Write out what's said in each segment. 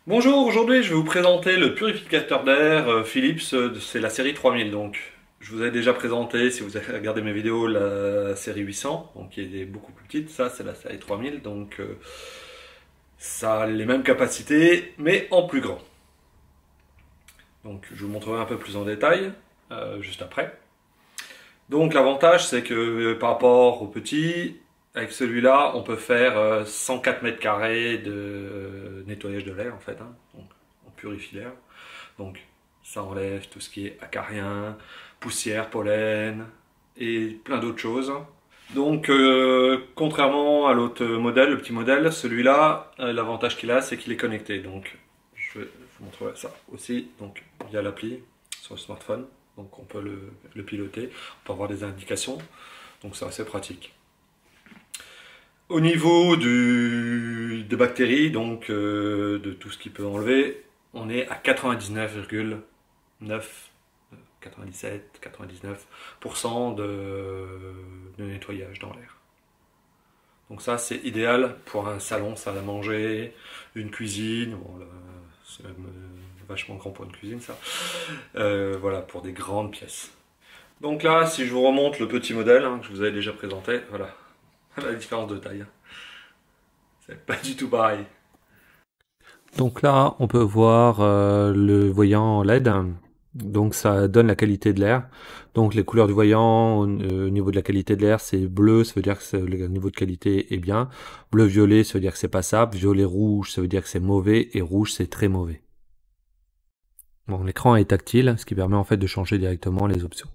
Bonjour, aujourd'hui je vais vous présenter le purificateur d'air Philips, c'est la série 3000 donc. Je vous ai déjà présenté, si vous avez regardé mes vidéos, la série 800, donc qui est beaucoup plus petite, ça c'est la série 3000, donc ça a les mêmes capacités, mais en plus grand. Donc je vous montrerai un peu plus en détail, juste après. Donc l'avantage c'est que par rapport au petit, avec celui-là on peut faire 104 mètres carrés de nettoyage de l'air en fait, hein. Donc on purifie l'air. Donc ça enlève tout ce qui est acarien, poussière, pollen et plein d'autres choses. Donc contrairement à l'autre modèle, le petit modèle, celui-là, l'avantage qu'il a c'est qu'il est connecté. Donc je vais vous montrer ça aussi, donc via l'appli sur le smartphone. Donc on peut le piloter, on peut avoir des indications, donc c'est assez pratique. Au niveau des bactéries, donc de tout ce qu'il peut enlever, on est à 99,9, 97, 99% de nettoyage dans l'air. Donc ça c'est idéal pour un salon, salle à manger, une cuisine, bon, c'est même vachement grand pour une cuisine ça, voilà, pour des grandes pièces. Donc là, si je vous remonte le petit modèle hein, que je vous avais déjà présenté, voilà, la différence de taille. C'est pas du tout pareil. Donc là, on peut voir le voyant LED. Donc ça donne la qualité de l'air. Donc les couleurs du voyant au niveau de la qualité de l'air, c'est bleu, ça veut dire que le niveau de qualité est bien. Bleu-violet, ça veut dire que c'est passable. Violet-rouge, ça veut dire que c'est mauvais. Et rouge, c'est très mauvais. Bon, l'écran est tactile, ce qui permet en fait de changer directement les options.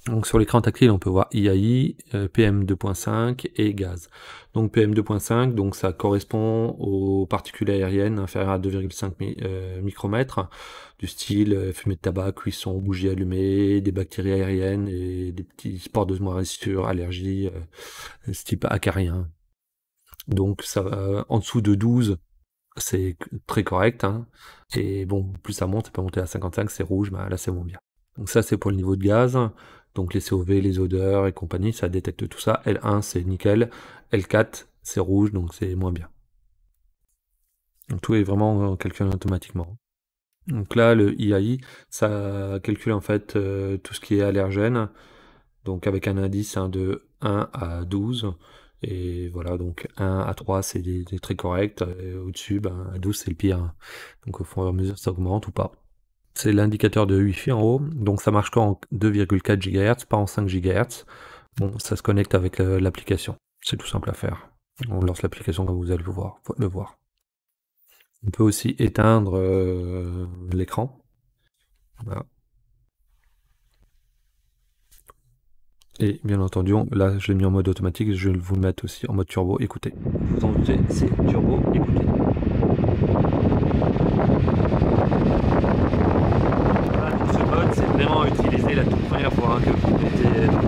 Donc sur l'écran tactile, on peut voir IAI, PM2.5 et gaz. Donc PM2.5, donc ça correspond aux particules aériennes inférieures à 2,5 micromètres, du style fumée de tabac, cuisson, bougie allumée, des bactéries aériennes et des petits spores de moisissure, allergies, ce type acarien. Donc ça va en dessous de 12, c'est très correct, hein. Et bon, plus ça monte, ça peut monter à 55, c'est rouge, bah là c'est moins bien. Donc ça c'est pour le niveau de gaz. Donc les COV, les odeurs et compagnie, ça détecte tout ça. L1 c'est nickel, L4 c'est rouge, donc c'est moins bien. Donc tout est vraiment calculé automatiquement. Donc là le IAI, ça calcule en fait tout ce qui est allergène, donc avec un indice hein, de 1 à 12. Et voilà, donc 1 à 3 c'est des très corrects, au-dessus, ben, à 12 c'est le pire. Donc au fur et à mesure ça augmente ou pas. C'est l'indicateur de Wi-Fi en haut, donc ça marche qu'en 2,4 GHz, pas en 5 GHz. Bon, ça se connecte avec l'application, c'est tout simple à faire. On lance l'application comme vous allez le voir. On peut aussi éteindre l'écran. Voilà. Et bien entendu, là je l'ai mis en mode automatique, je vais vous le mettre aussi en mode turbo, écoutez. Vous en doutez, c'est turbo, écoutez. Voilà, pour ce mode, c'est vraiment utilisé la toute première fois que vous mettez dans le...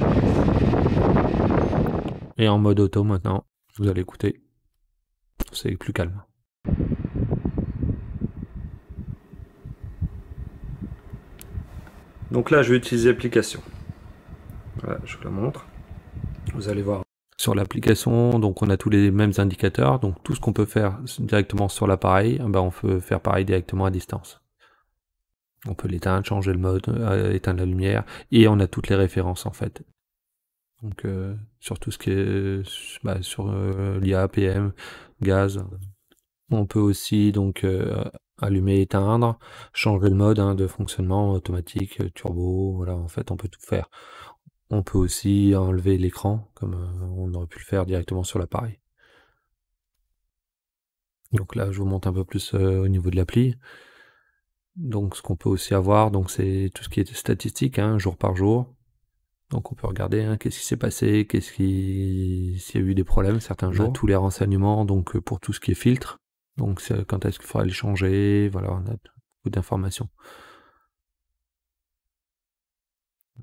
Et en mode auto maintenant, vous allez écouter, c'est plus calme. Donc là, je vais utiliser l'application. Voilà, je vous la montre. Vous allez voir. Sur l'application, donc on a tous les mêmes indicateurs, donc tout ce qu'on peut faire directement sur l'appareil, ben on peut faire pareil directement à distance. On peut l'éteindre, changer le mode, éteindre la lumière, et on a toutes les références en fait. Donc sur tout ce qui est sur l'IA, PM, gaz. On peut aussi donc allumer, éteindre, changer le mode de fonctionnement automatique, turbo, voilà, en fait on peut tout faire. On peut aussi enlever l'écran, comme on aurait pu le faire directement sur l'appareil. Donc là, je vous montre un peu plus au niveau de l'appli. Donc ce qu'on peut aussi avoir, donc c'est tout ce qui est statistique, hein, jour par jour. Donc on peut regarder qu'est-ce qui s'est passé, s'il y a eu des problèmes certains jours. On a tous les renseignements donc pour tout ce qui est filtre. Donc quand est-ce qu'il faudra les changer, voilà, on a beaucoup d'informations.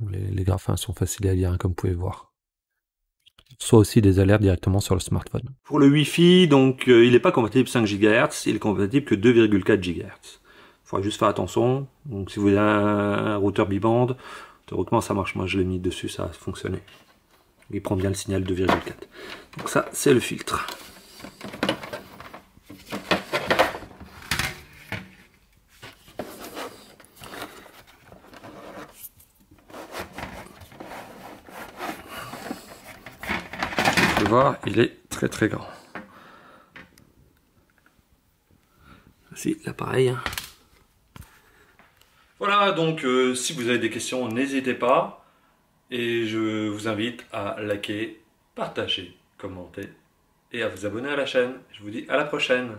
Les graphes sont faciles à lire, hein, comme vous pouvez voir. Soit aussi des alertes directement sur le smartphone. Pour le Wi-Fi, donc il n'est pas compatible 5 GHz, il est compatible que 2,4 GHz. Il faudra juste faire attention. Donc si vous avez un routeur biband, théoriquement ça marche. Moi je l'ai mis dessus, ça a fonctionné. Il prend bien le signal 2,4. Donc ça, c'est le filtre. voir, il est très très grand. Si, là pareil. Voilà, donc si vous avez des questions, n'hésitez pas. Et je vous invite à liker, partager, commenter et à vous abonner à la chaîne. Je vous dis à la prochaine.